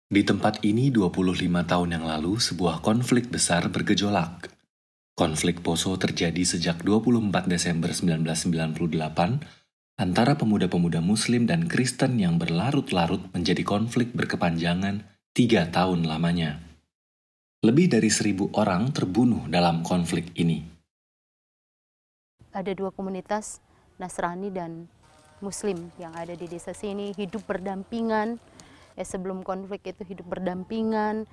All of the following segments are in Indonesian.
Di tempat ini 25 tahun yang lalu sebuah konflik besar bergejolak. Konflik Poso terjadi sejak 24 Desember 1998 antara pemuda-pemuda Muslim dan Kristen yang berlarut-larut menjadi konflik berkepanjangan 3 tahun lamanya. Lebih dari 1.000 orang terbunuh dalam konflik ini. Ada dua komunitas, Nasrani dan Muslim yang ada di desa sini, hidup berdampingan. Sebelum konflik itu hidup berdampingan.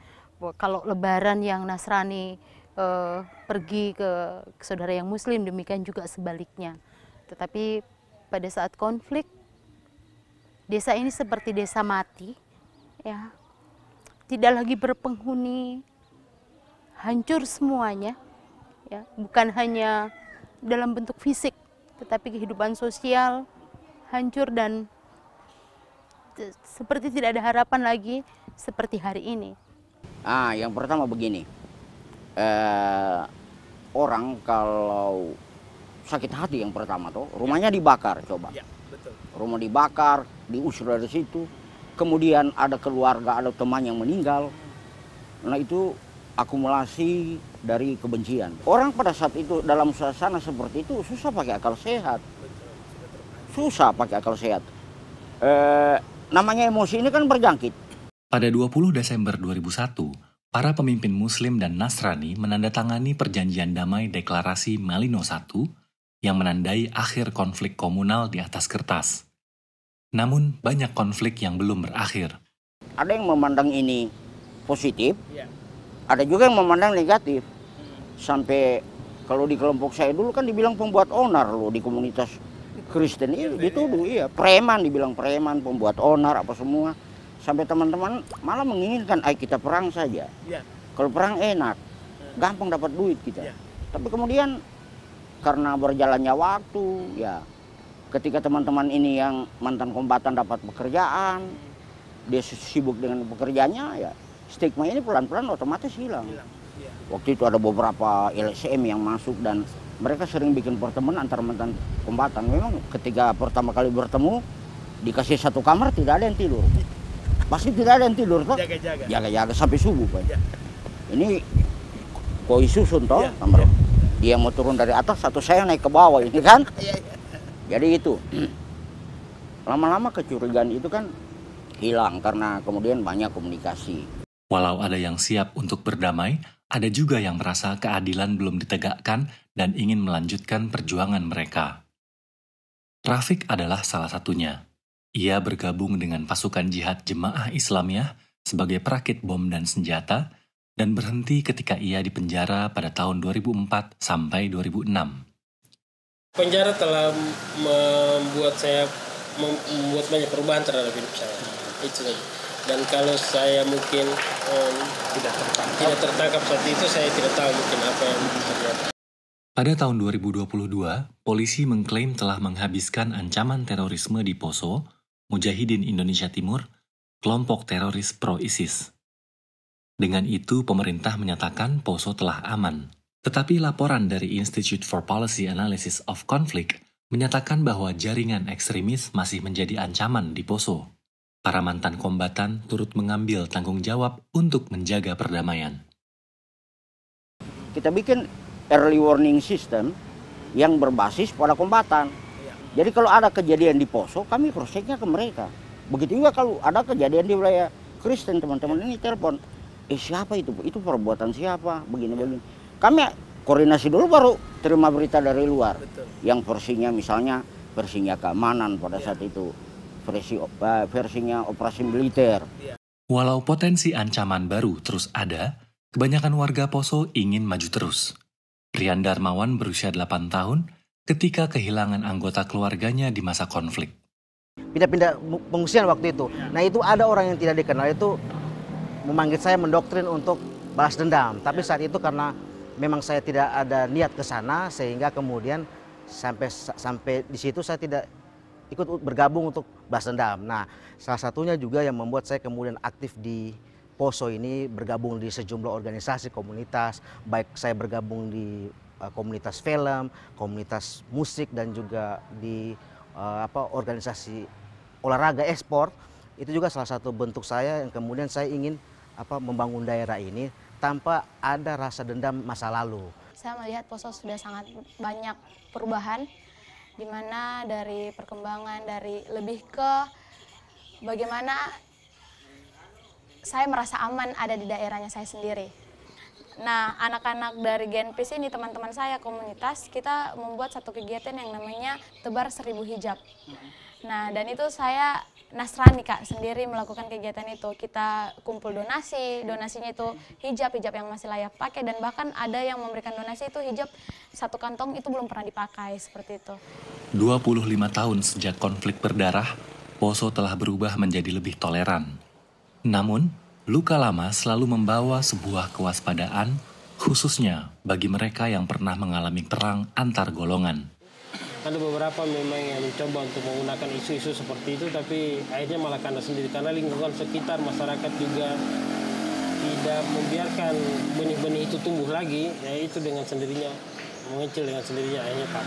Kalau Lebaran yang Nasrani pergi ke saudara yang Muslim, demikian juga sebaliknya. Tetapi pada saat konflik, desa ini seperti desa mati, ya, tidak lagi berpenghuni, hancur semuanya, ya, bukan hanya dalam bentuk fisik, tetapi kehidupan sosial hancur dan seperti tidak ada harapan lagi seperti hari ini. Yang pertama begini, orang kalau sakit hati yang pertama tuh rumahnya dibakar, coba. Ya, betul. Rumah dibakar, diusir dari situ, kemudian ada keluarga, ada teman yang meninggal. Nah itu akumulasi dari kebencian. Orang pada saat itu dalam suasana seperti itu susah pakai akal sehat. Susah pakai akal sehat. Namanya emosi ini kan berjangkit. Pada 20 Desember 2001, para pemimpin Muslim dan Nasrani menandatangani perjanjian damai deklarasi Malino I yang menandai akhir konflik komunal di atas kertas. Namun, banyak konflik yang belum berakhir. Ada yang memandang ini positif, ada juga yang memandang negatif. Sampai kalau di kelompok saya dulu kan dibilang pembuat onar loh di komunitas Kristen ini dituduh, iya, preman, dibilang preman, pembuat onar, apa semua. Sampai teman-teman malah menginginkan, ayo kita perang saja. Ya. Kalau perang enak, gampang dapat duit kita. Ya. Tapi kemudian karena berjalannya waktu, ya, ketika teman-teman ini yang mantan kombatan dapat pekerjaan, dia sibuk dengan pekerjaannya, ya, stigma ini pelan-pelan otomatis hilang. Ya. Waktu itu ada beberapa LSM yang masuk dan mereka sering bikin pertemuan antar mantan kombatan. Memang ketika pertama kali bertemu, dikasih satu kamar tidak ada yang tidur. Pasti tidak ada yang tidur toh. Jaga-jaga sampai subuh, Pak. Ya. Ini koi susun toh, ya. Dia mau turun dari atas, satu saya naik ke bawah ini kan. Ya. Jadi itu. Lama-lama kecurigaan itu kan hilang karena kemudian banyak komunikasi. Walau ada yang siap untuk berdamai, ada juga yang merasa keadilan belum ditegakkan dan ingin melanjutkan perjuangan mereka. Rafiq adalah salah satunya. Ia bergabung dengan pasukan jihad Jemaah Islamiyah sebagai perakit bom dan senjata dan berhenti ketika ia dipenjara pada tahun 2004 sampai 2006. Penjara telah membuat banyak perubahan terhadap hidup saya. Itu saja. Dan kalau saya mungkin tidak tertangkap saat itu, saya tidak tahu mungkin apa yang terjadi. Pada tahun 2022, polisi mengklaim telah menghabiskan ancaman terorisme di Poso, Mujahidin Indonesia Timur, kelompok teroris pro-ISIS. Dengan itu, pemerintah menyatakan Poso telah aman. Tetapi laporan dari Institute for Policy Analysis of Conflict menyatakan bahwa jaringan ekstremis masih menjadi ancaman di Poso. Para mantan kombatan turut mengambil tanggung jawab untuk menjaga perdamaian. Kita bikin early warning system yang berbasis pada kombatan. Jadi kalau ada kejadian di Poso, kami cross-checknya ke mereka. Begitu juga kalau ada kejadian di wilayah Kristen, teman-teman ini telepon, siapa itu? Itu perbuatan siapa? Begini-begini. Kami koordinasi dulu baru terima berita dari luar. Betul. Yang versinya misalnya, versinya keamanan pada saat itu. Versinya operasi militer. Walau potensi ancaman baru terus ada, kebanyakan warga Poso ingin maju terus. Rian Darmawan berusia 8 tahun ketika kehilangan anggota keluarganya di masa konflik. Pindah-pindah pengungsian waktu itu. Nah itu ada orang yang tidak dikenal itu memanggil saya mendoktrin untuk balas dendam. Tapi saat itu karena memang saya tidak ada niat ke sana sehingga kemudian sampai di situ saya tidak ikut bergabung untuk balas dendam. Nah, salah satunya juga yang membuat saya kemudian aktif di Poso ini, bergabung di sejumlah organisasi komunitas, baik saya bergabung di komunitas film, komunitas musik dan juga di organisasi olahraga e-sport. Itu juga salah satu bentuk saya yang kemudian saya ingin membangun daerah ini tanpa ada rasa dendam masa lalu. Saya melihat Poso sudah sangat banyak perubahan, di mana dari perkembangan dari lebih ke bagaimana saya merasa aman ada di daerahnya saya sendiri. Nah, anak-anak dari Genpis ini, teman-teman saya komunitas, kita membuat satu kegiatan yang namanya Tebar 1000 Hijab. Nah, dan itu saya Nasrani Kak sendiri melakukan kegiatan itu. Kita kumpul donasi, donasinya itu hijab yang masih layak pakai, dan bahkan ada yang memberikan donasi itu hijab satu kantong itu belum pernah dipakai, seperti itu. 25 tahun sejak konflik berdarah, Poso telah berubah menjadi lebih toleran. Namun, luka lama selalu membawa sebuah kewaspadaan, khususnya bagi mereka yang pernah mengalami perang antar golongan. Ada beberapa memang yang mencoba untuk menggunakan isu-isu seperti itu, tapi akhirnya malah kandas sendiri. Karena lingkungan sekitar, masyarakat juga tidak membiarkan benih-benih itu tumbuh lagi, ya itu dengan sendirinya, mengecil dengan sendirinya akhirnya Pak.